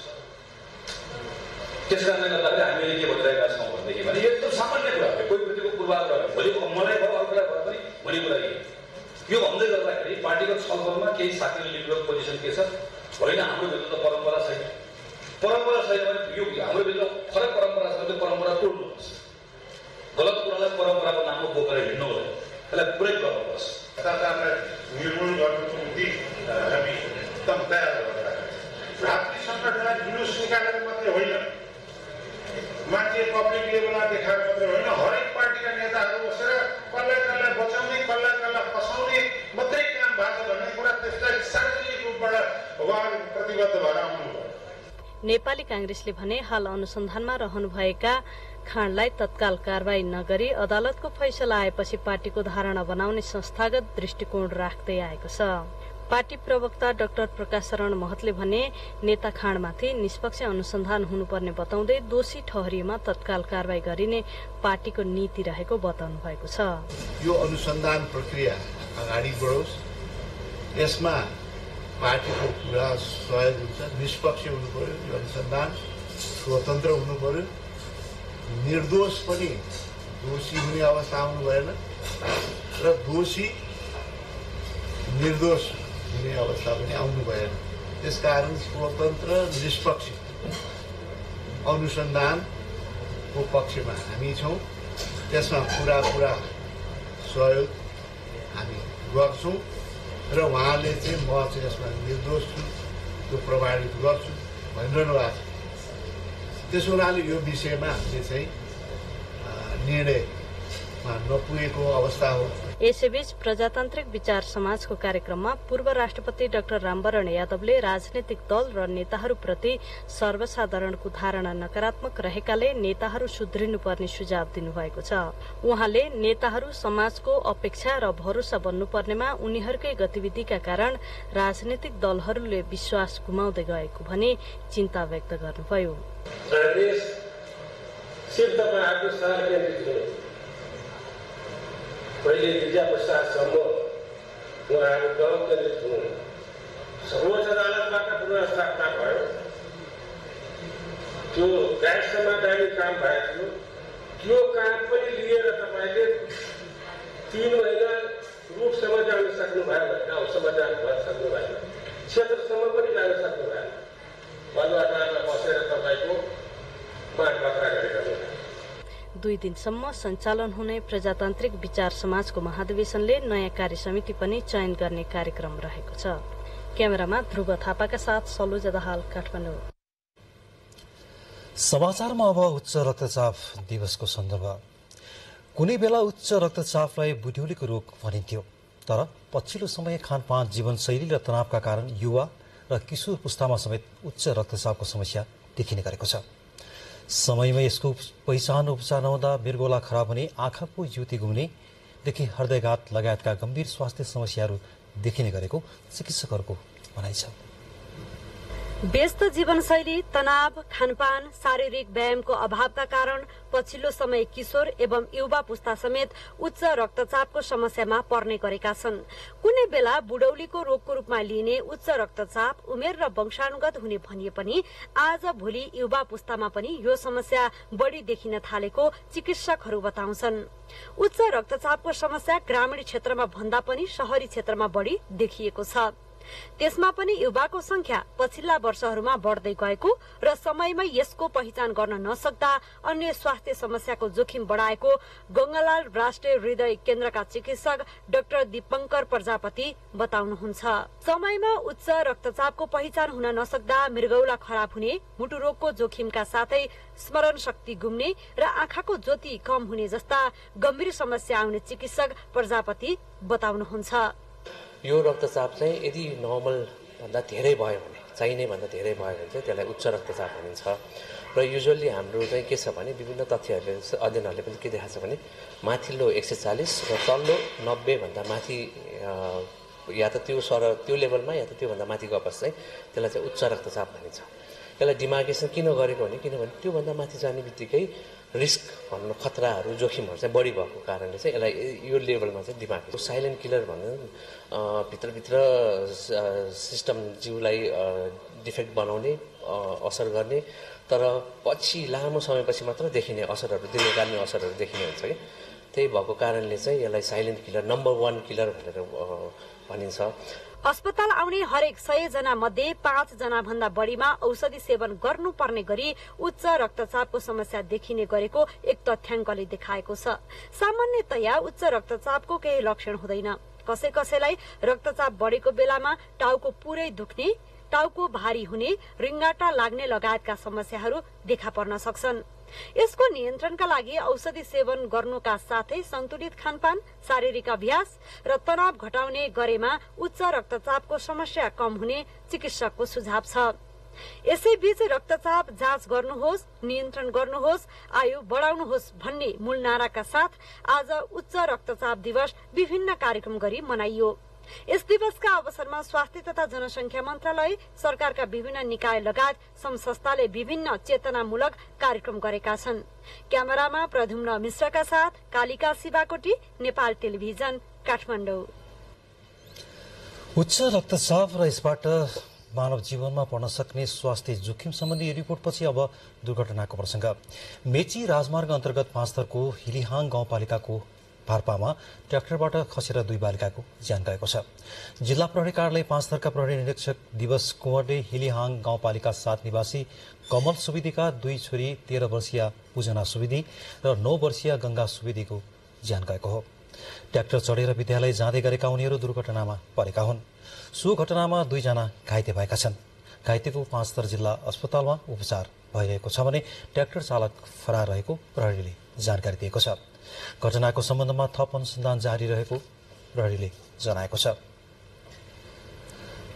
त्यस कारणले गर्दाखेरि हामीले के भनिरहेका छौँ भनेदेखि भने यो एकदम सामान्य कुरा हो। कोही प्रतिको पूर्वाग्रह भोलि मलाई भयो, अर्कोलाई भयो पनि भोलि कुरा यो भन्दै गर्दाखेरि पार्टीगत छलफलमा केही साथीहरूले लिएको पोजिसन के छ, होइन हाम्रो भित्र त परम्परा छैन, परम्परा छैन भने यो हाम्रो भित्र फरक परम्परा छ भने परम्परा तोड्नुपर्छ, गलत कुरालाई परम्पराको नाममा बोकेर हिँड्नु हुँदैन, यसलाई ब्रेक गर्नुपर्छ। भ्रष्टाचारलाई निर्मूल गर्नुको निम्ति हामी एकदम तयार भएर राष्ट्रिय सङ्गठनलाई जुलुस निकालेर मात्रै होइन, मान्छे पब्लिक लेभलमा देखाएर मात्रै होइन, हरेक पार्टीका नेताहरू बसेर कसलाई कसलाई बचाउने कसलाई कसलाई फसाउने मात्रै काम भएको छ भन्ने कुरा त्यसलाई सार्वजनिक रूपबाट उहाँहरू प्रतिबद्ध भएर आउनुभयो। नेपाली कांग्रेसले भने हाल अनुसन्धानमा रहनुभएका खाँडलाई तत्काल कारवाही नगरी अदालतको फैसला आएपछि पार्टीको धारणा बनाउने संस्थागत दृष्टिकोण राख्दै आएको छ। पार्टी प्रवक्ता डाक्टर प्रकाश शरण महतले भने नेता खाँडमाथि निष्पक्ष अनुसन्धान हुनुपर्ने बताउँदै दोषी ठहरिएमा तत्काल कारवाही गरिने पार्टीको नीति रहेको बताउनु भएको छ। यो अनुसन्धान प्रक्रिया अगाडि बढोस्, यसमा पार्टीको पुरा सहयोग हुन्छ, निष्पक्ष हुनु पर्यो, यो अनुसन्धान स्वतन्त्र हुनु पर्यो, निर्दोष पनि दोषी हुने अवस्था आउनु भएन र दोषी निर्दोष हुने अवस्था पनि आउनु भएन। त्यसकारण स्वतन्त्र निष्पक्ष अनुसन्धानको पक्षमा हामी छौँ, त्यसमा पुरा सहयोग हामी गर्छौँ र उहाँले चाहिँ म चाहिँ यसमा निर्दोष छु, त्यो प्रमाणित गर्छु भनिरहनु भएको छ। त्यसो हुनाले यो विषयमा हामीले चाहिँ निर्णयमा नपुगेको अवस्था हो। यसैबीच प्रजातान्त्रिक विचार समाजको कार्यक्रममा पूर्व राष्ट्रपति डाक्टर रामवरण यादवले राजनैतिक दल र नेताहरूप्रति सर्वसाधारणको धारणा नकारात्मक रहेकाले नेताहरू सुध्रिनुपर्ने सुझाव दिनुभएको छ। उहाँले नेताहरू समाजको अपेक्षा र भरोसा बन्नुपर्नेमा उनीहरूकै गतिविधिका कारण राजनैतिक दलहरूले विश्वास गुमाउँदै गएको भनी चिन्ता व्यक्त गर्नुभयो। पहिले विद्या प्रसादसम्म उहाँहरू दल केन्द्रित हुनु, सर्वोच्च अदालतबाट पुनर्स्थापना भयो, त्यो गैर समाधानी काम भएको थियो, त्यो काम पनि लिएर तपाईँले 3 महिना रूपसम्म जान सक्नुभयो, गाउँसम्म जानु सक्नु भएन, क्षेत्रसम्म पनि जान सक्नु भएन, बालुवाटारमा बसेर तपाईँको बाँडफाँडा गरिरहनु। 2 दिनसम्म सञ्चालन हुने प्रजातान्त्रिक विचार समाजको महाधिवेशनले नयाँ कार्य समिति पनि चयन गर्ने कार्यक्रम रहेको छ। क्यामेरामा ध्रुव थापाका साथ सलोजा दाहाल, काठमाडौँ। समाचारमा अब उच्च रक्तचाप दिवसको सन्दर्भ। कुनै बेला उच्च रक्तचापलाई बुढ्यौलीको रोग भनिन्थ्यो, तर पछिल्लो समय खानपान, जीवनशैली र तनावका कारण युवा र किशोर पुस्तामा समेत उच्च रक्तचापको समस्या देखिने गरेको छ। समयमा यसको पहिचान उपचार नहुँदा मृगौला खराब हुने, आँखाको ज्योति गुम्नेदेखि हृदयघात लगायतका गम्भीर स्वास्थ्य समस्याहरू देखिने गरेको चिकित्सकहरूको भनाइ छ। व्यस्त जीवनशैली, तनाव, खानपान, शारीरिक व्यायामको अभावका कारण पछिल्लो समय किशोर एवं युवा पुस्ता समेत उच्च रक्तचापको समस्यामा पर्ने गरेका छन्। कुनै बेला बुढौलीको रोगको रूपमा लिइने उच्च रक्तचाप उमेर र वंशानुगत हुने भनिए पनि आज भोलि युवा पुस्तामा पनि यो समस्या बढ़ी देखिन थालेको चिकित्सकहरू बताउँछन्। उच्च रक्तचापको समस्या ग्रामीण क्षेत्रमा भन्दा पनि शहरी क्षेत्रमा बढ़ी देखिएको छ। त्यसमा पनि युवाको संख्या पछिल्ला वर्षहरूमा बढ्दै गएको र समयमै यसको पहिचान गर्न नसक्दा अन्य स्वास्थ्य समस्याको जोखिम बढाएको गंगालाल राष्ट्रिय हृदय केन्द्रका चिकित्सक डाक्टर दीपंकर प्रजापति बताउनुहुन्छ। समयमा उच्च रक्तचापको पहिचान हुन नसक्दा मृगौला खराब हुने, मुटु रोगको जोखिमका साथै स्मरण शक्ति गुम्ने र आँखाको ज्योति कम हुने जस्ता गम्भीर समस्या आउने चिकित्सक प्रजापति बताउनुहुन्छ। यो रक्तचाप चाहिँ यदि नर्मल भन्दा धेरै भयो भने, चाहिने भन्दा धेरै भयो भने चाहिँ त्यसलाई उच्च रक्तचाप भनिन्छ। र युजुअली हाम्रो चाहिँ के छ भने विभिन्न तथ्यहरूले, अध्ययनहरूले पनि के देखाएको छ भने माथिल्लो 140 र तल्लो 90 भन्दा माथि या त त्यो लेभलमा या त त्योभन्दा माथि गएपछि चाहिँ त्यसलाई चाहिँ उच्च रक्तचाप भनिन्छ। यसलाई डिमार्केसन किन गरेको भने किनभने त्योभन्दा माथि जाने बित्तिकै रिस्क भन्नु खतराहरू जोखिमहरू चाहिँ बढी भएको कारणले चाहिँ यसलाई यो लेभलमा चाहिँ डिमार्केसन। साइलेन्ट किलर भन्नु भित्रभित्र सिस्टम जिउलाई डिफेक्ट बनाउने, असर गर्ने, तर पछि लामो समयपछि मात्र देखिने असरहरू, दीर्घकालीन असरहरू देखिने हुन्छ कि। त्यही भएको कारणले चाहिँ यसलाई साइलेन्ट किलर, नम्बर 1 किलर भनेर भनिन्छ। अस्पताल आउने हरेक 100 जना मध्ये 5 जना भन्दा बढीमा औषधि सेवन गर्नुपर्ने गरी उच्च रक्तचापको समस्या देखिने गरेको एक तथ्याङ्कले देखाएको छ। सामान्यतया उच्च रक्तचापको केही लक्षण हुँदैन। कसैलाई रक्तचाप बढेको बेलामा टाउको पुरै दुख्ने, टाउको भारी हुने, रिङ्गाटा लाग्ने लगायतका समस्याहरू देखा पर्न सक्छन्। यसको नियन्त्रणका लागि औषधि सेवन गर्नुका साथै सन्तुलित खानपान, शारीरिक अभ्यास र तनाव घटाउने गरेमा उच्च रक्तचापको समस्या कम हुने चिकित्सकको सुझाव छ। यसैबीच रक्तचाप जाँच गर्नुहोस्, नियन्त्रण गर्नुहोस्, आयु बढाउनुहोस् भन्ने मूल नाराका साथ आज उच्च रक्तचाप दिवस विभिन्न कार्यक्रम गरी मनाइयो। यस दिवसका अवसरमा स्वास्थ्य तथा जनसंख्या मन्त्रालय, सरकारका विभिन्न निकाय लगायत संघ संस्थाले विभिन्न चेतनामूलक कार्यक्रम गरेका छन्। क्यामेरामा प्रद्युम्न मिश्रका साथ कालिका शिवाकोटी, नेपाल टेलिभिजन, काठमाडौँ। उच्च रक्तचाप र यसबाट मानव जीवनमा पर्न सक्ने स्वास्थ्य जोखिम सम्बन्धी रिपोर्टपछि अब दुर्घटनाको प्रसंग। मेची राजमार्ग अन्तर्गत पाँचथरको हिलिहाङ गाउँपालिकाको भार्पामा ट्र्याक्टरबाट खसेर 2 बालिकाको ज्यान गएको छ। जिल्ला प्रहरी कार्यालय पाँचथरका प्रहरी निरीक्षक दिवस कुँवरले हिलिहाङ गाउँपालिका 7 निवासी कमल सुवेदीका 2 छोरी 13 वर्षीय पूजना सुवेदी र 9 वर्षीय गंगा सुवेदीको ज्यान गएको हो। ट्र्याक्टर चढेर विद्यालय जाँदै गरेका उनीहरू दुर्घटनामा परेका हुन्। सो घटनामा 2 जना घाइते भएका छन्। घाइतेको पाँचथर जिल्ला अस्पतालमा उपचार भइरहेको छ भने ट्र्याक्टर चालक फरार रहेको प्रहरीले जानकारी दिएको छ। घटनाको सम्बन्धमा थप अनुसन्धान जारी रहेको प्रहरीले जनाएको छ।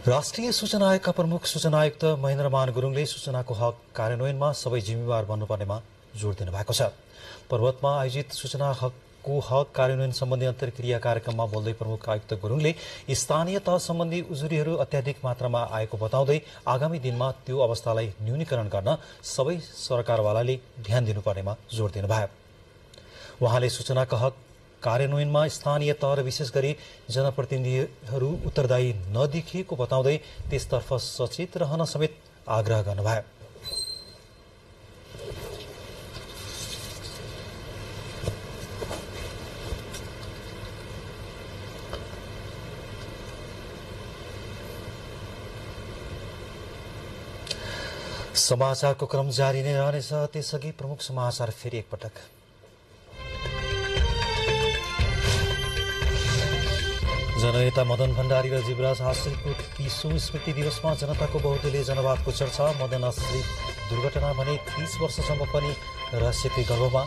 राष्ट्रिय सूचना आयोगका प्रमुख सूचना आयुक्त महेन्द्रमान गुरुङले सूचनाको हक कार्यान्वयनमा सबै जिम्मेवार बन्नुपर्नेमा जोड़ दिनु भएको छ। पर्वतमा आयोजित सूचना हकको हक कार्यान्वयन सम्बन्धी अन्तर्क्रिया कार्यक्रममा बोल्दै प्रमुख आयुक्त गुरुङले स्थानीय तह सम्बन्धी उजुरीहरू अत्याधिक मात्रामा आएको बताउँदै आगामी दिनमा त्यो अवस्थालाई न्यूनीकरण गर्न सबै सरकारवालाले ध्यान दिनुपर्नेमा जोड़ दिनुभयो। उहाँले सूचनाका हक कार्यान्वयनमा स्थानीय तह र विशेष गरी जनप्रतिनिधिहरू उत्तरदायी नदेखिएको बताउँदै त्यसतर्फ सचेत रहन समेत आग्रह गर्नुभयो। समाचारको क्रम जारी नै रहनेछ। त्यसअघि प्रमुख समाचार फेरि एकपटक। जननेता मदन भण्डारी र जीवराज आश्रितको 30औं स्मृति दिवसमा जनताको बहुदलीय जनवादको चर्चा। मदन आश्रित दुर्घटना भने 30 वर्षसम्म पनि रहस्यकै गर्भमा।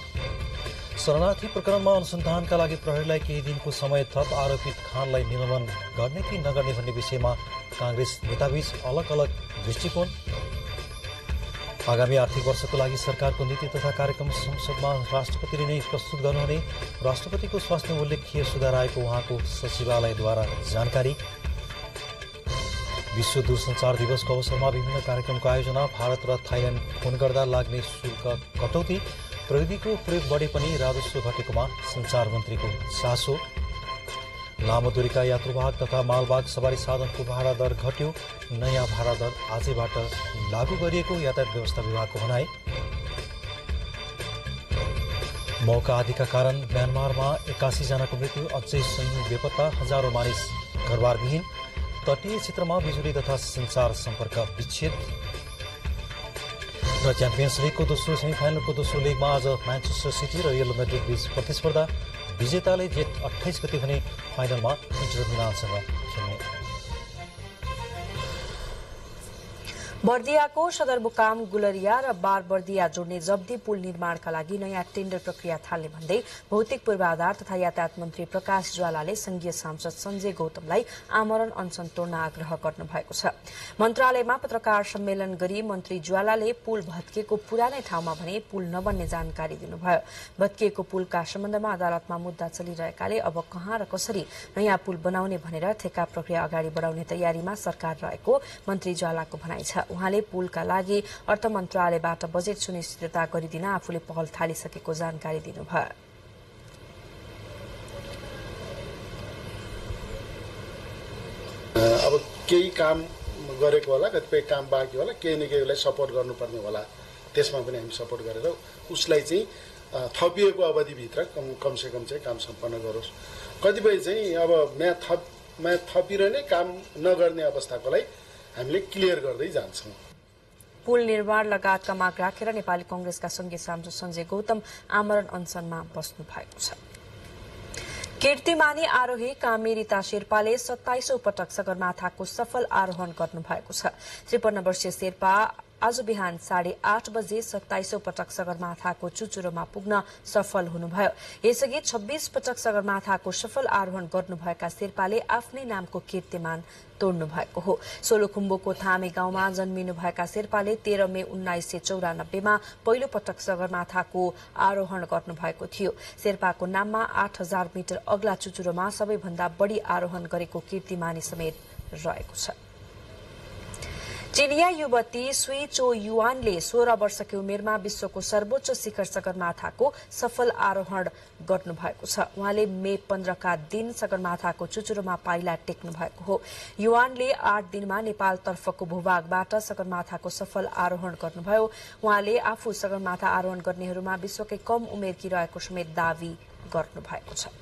शरणार्थी प्रकरणमा अनुसन्धानका लागि प्रहरीलाई केही दिनको समय थप। आरोपित खानलाई निलम्बन गर्ने कि नगर्ने भन्ने विषयमा कांग्रेस नेताबीच अलग अलग दृष्टिकोण। आगामी आर्थिक वर्षको लागि सरकारको नीति तथा कार्यक्रम संसदमा राष्ट्रपतिले नै प्रस्तुत गर्नुहुने। राष्ट्रपतिको स्वास्थ्य उल्लेख्य सुधार आएको उहाँको सचिवालयद्वारा जानकारी। विश्व दूरसञ्चार दिवसको अवसरमा विभिन्न कार्यक्रमको आयोजना। भारत र थाइल्याण्ड फोन गर्दा लाग्ने शुल्क कटौती। प्रविधिको प्रयोग बढे पनि राजस्व घटेकोमा सञ्चार मन्त्रीको चासो। लामो दूरीका यात्रुवाहक तथा मालवाहक सवारी साधनको भाडा दर घट्यो। नयाँ भाडा दर आजैबाट लागू गरिएको यातायात व्यवस्था विभागको भनाई। मौका आदिका कारण म्यानमारमा 81 जनाको मृत्यु, अझै सैन्य बेपत्ता, हजारौं मानिस घरबारविहीन। तटीय क्षेत्रमा बिजुली तथा सञ्चार सम्पर्क विच्छेद। र च्याम्पियन्स लिगको दोस्रो सेमिफाइनलको दोस्रो लेगमा आज म्यान्चेस्टर सिटी र रियल मैड्रिड बीच प्रतिस्पर्धा। विजेताले जेठ 28 गते भने फाइनलमा इन्टर मिलानसँग खेल्ने। बर्दियाको सदरमुकाम गुलरिया र बारबर्दिया जोड्ने जब्दी पुल निर्माणका लागि नयाँ टेन्डर प्रक्रिया थाल्ने भन्दै भौतिक पूर्वाधार तथा यातायात मन्त्री प्रकाश ज्वालाले संघीय सांसद सञ्जय गौतमलाई आमरण अनसन तोड्न आग्रह गर्नु भएको छ। मन्त्रालयमा पत्रकार सम्मेलन गरी मन्त्री ज्वालाले पुल भत्किएको पुरानै ठाउँमा भने पुल नबन्ने जानकारी दिनुभयो। भत्किएको पुलका सम्बन्धमा अदालतमा मुद्दा चलिरहेकाले अब कहाँ र कसरी नयाँ पुल बनाउने भनेर ठेक्का प्रक्रिया अगाडि बढाउने तयारीमा सरकार रहेको मन्त्री ज्वालाको भनाइ छ। उहाँले पुलका लागि अर्थ मन्त्रालयबाट बजेट सुनिश्चितता गरिदिन आफूले पहल थालिसकेको जानकारी दिनुभयो। अब केही काम गरेको होला, कतिपय काम बाँकी होला, केही न केहीलाई सपोर्ट गर्नुपर्ने होला। त्यसमा पनि हामी सपोर्ट गरेर उसलाई चाहिँ थपिएको अवधिभित्र कमसेकम चाहिँ काम सम्पन्न गरोस्। कतिपय चाहिँ अब नयाँ थप काममा थपिरहने काम नगर्ने अवस्थाकोलाई हामीले क्लियर गर्दै जान्छौँ। पुल निर्माण लगायतका माग राखेर नेपाली कांग्रेसका संघीय सांसद सञ्जय गौतम आमरण अनसनमा बस्नु भएको छ। कीर्तिमानी आरोही कामेरिता शेर्पाले 27औं पटक सगरमाथाको सफल आरोहण गर्नुभएको छ। 53 वर्षीय शेर्पा आज बिहान 8:30 बजे 27औं पटक सगरमाथाको चुचुरोमा पुग्न सफल हुनुभयो। यसअघि 26 पटक सगरमाथाको सफल आरोहण गर्नुभएका शेर्पाले आफ्नै नामको कीर्तिमान तोड्नु भएको हो। सोलुखुम्बुको थामे गाउँमा जन्मिनुभएका शेर्पाले 13 मे 1994 मा पहिलो पटक सगरमाथाको आरोहण गर्नुभएको थियो। शेर्पाको नाममा 8000 मिटर अग्ला चुचुरोमा सबैभन्दा बढी आरोहण गरेको कीर्तिमानी समेत रहेको छ। चीनिया युवती सुई चो युआनले 16 वर्षकी उमेरमा विश्वको सर्वोच्च शिखर सगरमाथाको सफल आरोहण गर्नुभएको छ। उहाँले मे 15 का दिन सगरमाथाको चुचुरोमा पाइला टेक्नु भएको हो। युआनले 8 दिनमा नेपालतर्फको भूभागबाट सगरमाथाको सफल आरोहण गर्नुभयो। उहाँले आफू सगरमाथा आरोहण गर्नेहरूमा विश्वकै कम उमेरकी रहेको समेत दावी गर्नुभएको छ।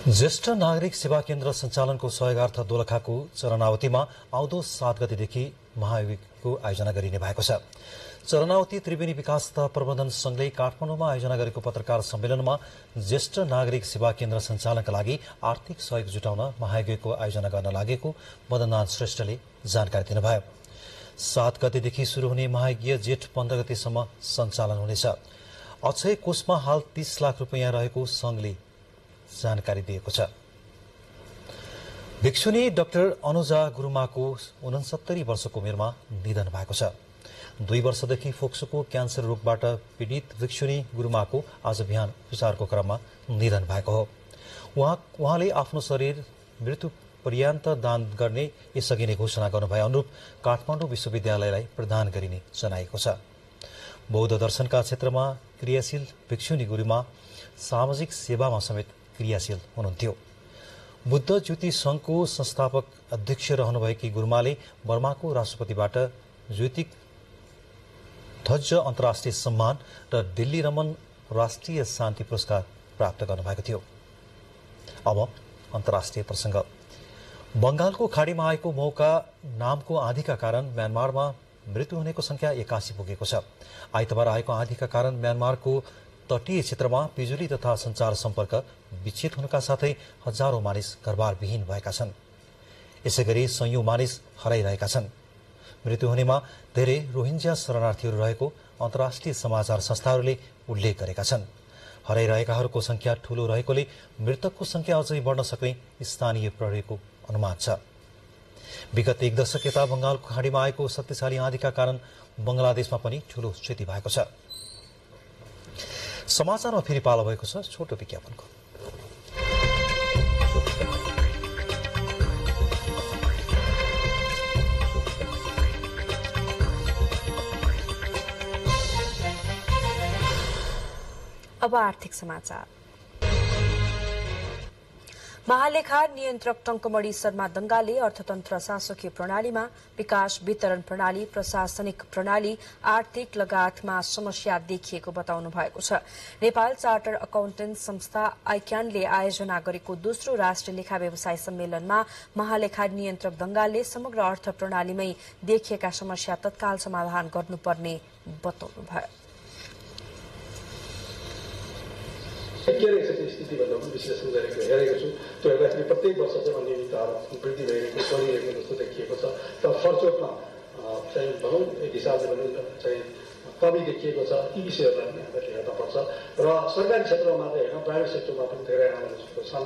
ज्येष्ठ नागरिक सेवा केन्द्र सञ्चालनको सहयोगार्थ दोलखाको चरनावतीमा आउँदो 7 गतेदेखि महाभियानको आयोजना गरिने भएको छ। चरनावती त्रिवेणी विकास तथा प्रबन्धन संघले काठमाडौँमा आयोजना गरेको पत्रकार सम्मेलनमा ज्येष्ठ नागरिक सेवा केन्द्र सञ्चालनका लागि आर्थिक सहयोग जुटाउन महाभियानको आयोजना गर्न लागेको मदननाथ श्रेष्ठले जानकारी दिनुभयो। 7 गतेदेखि शुरू हुने महायज्ञ जेठ 15 गतेसम्म सञ्चालन हुनेछ। अक्षय कोषमा हाल 30 लाख रुपैयाँ रहेको संघले जानकारी दिएको छ। भिक्षुनी डाक्टर अनुजा गुरुमाको 69 वर्षको उमेरमा निधन भएको छ। 2 वर्षदेखि फोक्सोको क्यान्सर रोगबाट पीडित भिक्षुनी गुरुमाको आज बिहान उपचारको क्रममा निधन भएको हो। उहाँले आफ्नो शरीर मृत्यु पर्यन्त दान गर्ने यसअघि नै घोषणा गर्नुभए अनुरूप काठमाडौँ विश्वविद्यालयलाई प्रदान गरिने जनाएको छ। बौद्ध दर्शनका क्षेत्रमा क्रियाशील भिक्षुनी गुरुमा सामाजिक सेवामा समेत क्रियाशील हुनुहुन्थ्यो। बुद्ध ज्योति संघको संस्थापक अध्यक्ष रहनुभएकी गुरुमाले बर्माको राष्ट्रपतिबाट ज्योतिक ध्वज अन्तर्राष्ट्रिय सम्मान र दिल्ली रमन राष्ट्रिय शान्ति पुरस्कार प्राप्त गर्नुभएको थियो। अब अन्तर्राष्ट्रिय प्रसंग। बंगालको खाडीमा आएको मौका नामको आँधीका कारण म्यानमारमा मृत्यु हुनेको संख्या 81 पुगेको छ। आइतबार आएको आँधीका कारण म्यानमारको तटीय क्षेत्रमा बिजुली तथा संचार सम्पर्क विच्छेद हुनुका साथै हजारौं मानिस घरबारविहीन भएका छन्। यसैगरी सयौं मानिस हराइरहेका छन्। मृत्यु हुनेमा धेरै रोहिंग्या शरणार्थीहरू रहेको अन्तर्राष्ट्रिय समाचार संस्थाहरूले उल्लेख गरेका छन्। हराइरहेकाहरूको संख्या ठूलो रहेकोले मृतकको संख्या अझै बढ्न सक्ने स्थानीय प्रहरीको अनुमान छ। विगत 1 दशक यता बंगालको खाडीमा आएको शक्तिशाली आँधीका कारण बंगलादेशमा पनि ठूलो क्षति भएको छ। समाचारमा फेरि पालो भएको छ छोटो विज्ञापनको। अब आर्थिक समाचार। महालेखा नियन्त्रक टंकमणि शर्मा दंगाले अर्थतन्त्र शासकीय प्रणालीमा विकास वितरण प्रणाली प्रशासनिक प्रणाली आर्थिक लगायतमा समस्या देखिएको बताउनु भएको छ। नेपाल चार्टर अकाउन्टेन्ट संस्था आइक्यानले आयोजना गरेको दोस्रो राष्ट्रिय लेखा व्यवसाय सम्मेलनमा महालेखा नियन्त्रक दंगालले समग्र अर्थ प्रणालीमै देखिएका समस्या तत्काल समाधान गर्नुपर्ने बताउनुभयो। के रहेछ त्यो स्थितिभन्दा पनि विश्लेषण गरेको हेरेको छु। त्यो हेर्दाखेरि प्रत्येक वर्ष चाहिँ अनियमितताहरू वृद्धि भइरहेको बढिरहेको जस्तो देखिएको छ। तर फरचोटमा चाहिँ भनौँ एक हिसाबले भने चाहिँ कमी देखिएको छ। ती विषयहरूलाई पनि हामीले हेर्नुपर्छ र सरकारी क्षेत्रमा मात्रै होइन प्राइभेट सेक्टरमा पनि धेरै आमाजहरू छन्।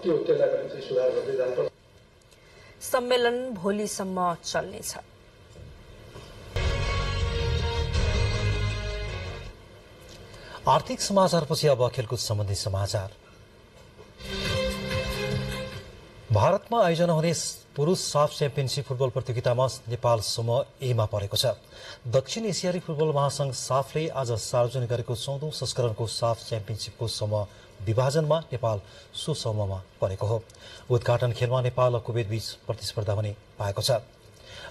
त्यसलाई पनि चाहिँ सुधार गर्दै जानुपर्छ। सम्मेलन भोलिसम्म चल्नेछ। आर्थिक समाचारपछि अब खेलकुद सम्बन्धी समाचार। भारतमा आयोजना हुने पुरुष साफ च्याम्पियनशिप फुटबल प्रतियोगितामा नेपाल समूह एमा परेको छ। दक्षिण एसियाली फुटबल महासंघ साफले आज सार्वजनिक गरेको 14औं संस्करणको साफ च्याम्पियनशिपको समूह विभाजनमा नेपाल सो समूहमा परेको हो। उद्घाटन खेलमा नेपाल र कुवेत बीच प्रतिस्पर्धा हुने भएको छ।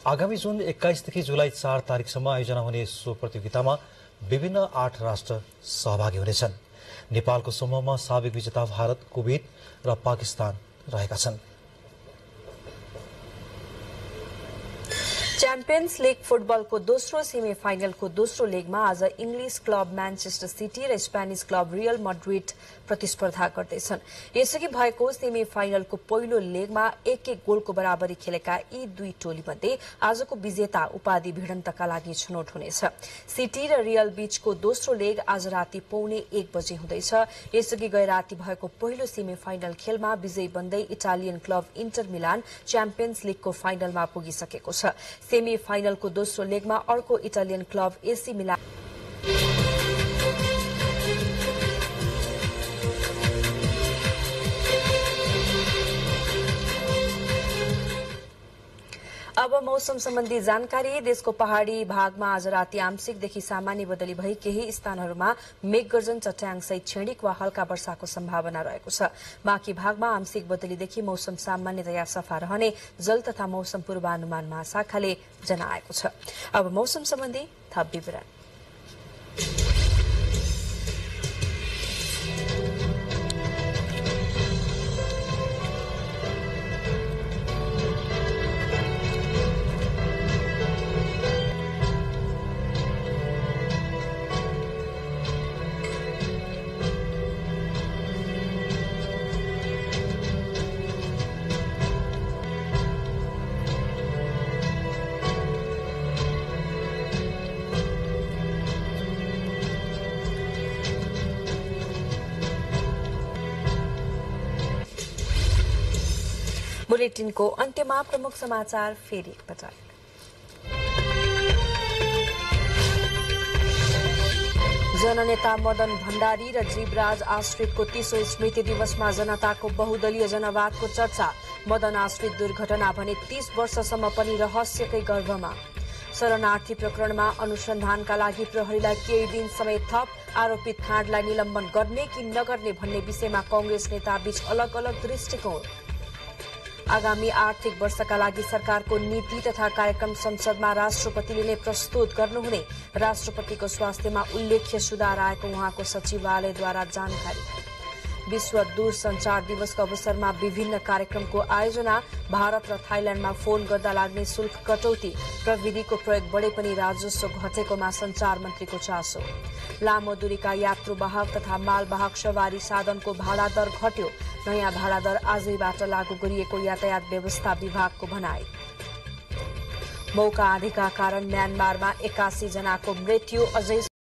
आगामी जुन 21 देखि जुलाई 4 तारिकसम्म आयोजना हुने सो प्रतियोगितामा विभिन्न 8 राष्ट्र सहभागी हुनेछन्। नेपालको समूहमा साबिक विजेता भारत, कुवेत र पाकिस्तान रहेका छन्। च्याम्पियन्स लीग फुटबलको दोस्रो सेमी फाइनलको दोस्रो लेगमा आज इंग्लिश क्लब म्यानचेस्टर सिटी र स्पेनिश क्लब रियल मड्रिड प्रतिस्पर्धा गर्दैछन्। यसअघि भएको सेमी फाइनलको पहिलो लेगमा 1-1 गोलको बराबरी खेलेका यी दुई टोली मध्ये आजको विजेता उपाधि भिडन्तका लागि छनौट हुनेछ। सिटी र रियल बीचको दोस्रो लेग आज राति 1:15 बजे हुँदैछ। यसअघि गए राति भएको पहिलो सेमी फाइनल खेलमा विजयी बन्दै इटालियन क्लब इन्टर मिलान च्याम्पियन्स लीगको फाइनलमा पुगिसकेको छ। सेमी फाइनलको दोस्रो लेगमा अर्को इटालियन क्लब एसी मिलान अब मौसम सम्बन्धी जानकारी। देशको पहाड़ी भागमा आज राति आंशिकदेखि सामान्य बदली भई केही स्थानहरूमा मेघगर्जन, चट्याङसहित क्षणिक वा हल्का वर्षाको सम्भावना रहेको छ। बाँकी भागमा आंशिक बदलीदेखि मौसम सामान्यतया सफा रहने जल तथा मौसम पूर्वानुमान महाशाखाले जनाएको छ। अब मौसम सम्बन्धी थप विवरण। बुलेटिनको अन्त्यमा प्रमुख समाचार फेरि एकपटक। जननेता मदन भण्डारी र जीवराज आश्रितको 30औं स्मृति दिवसमा जनताको बहुदलीय जनवादको चर्चा। मदन आश्रित दुर्घटना भने 30 वर्षसम्म पनि रहस्यकै गर्भमा। शरणार्थी प्रकरणमा अनुसन्धानका लागि प्रहरीलाई केही दिन समय थप। आरोपित खाँडलाई निलम्बन गर्ने कि नगर्ने भन्ने विषयमा कांग्रेस नेताबीच अलग अलग दृष्टिकोण। आगामी आर्थिक वर्षका लागि सरकारको नीति तथा कार्यक्रम संसदमा राष्ट्रपतिले नै प्रस्तुत गर्नुहुने। राष्ट्रपतिको स्वास्थ्यमा उल्लेख्य सुधार आएको उहाँको सचिवालयद्वारा जानकारी। विश्व दूरसञ्चार दिवसको अवसरमा विभिन्न कार्यक्रमको आयोजना। भारत र थाइल्याण्डमा फोन गर्दा लाग्ने शुल्क कटौती। प्रविधिको प्रयोग बढे पनि राजस्व घटेकोमा संचार मन्त्रीको चासो। लामो दूरीका यात्रुवाहक तथा मालवाहक सवारी साधनको भाडा दर घट्यो। नयाँ भाडा दर आजैबाट लागू गरिएको यातायात व्यवस्था विभागको भनाई। मौका आँधीका कारण म्यानमारमा 81 जनाको मृत्यु। अझै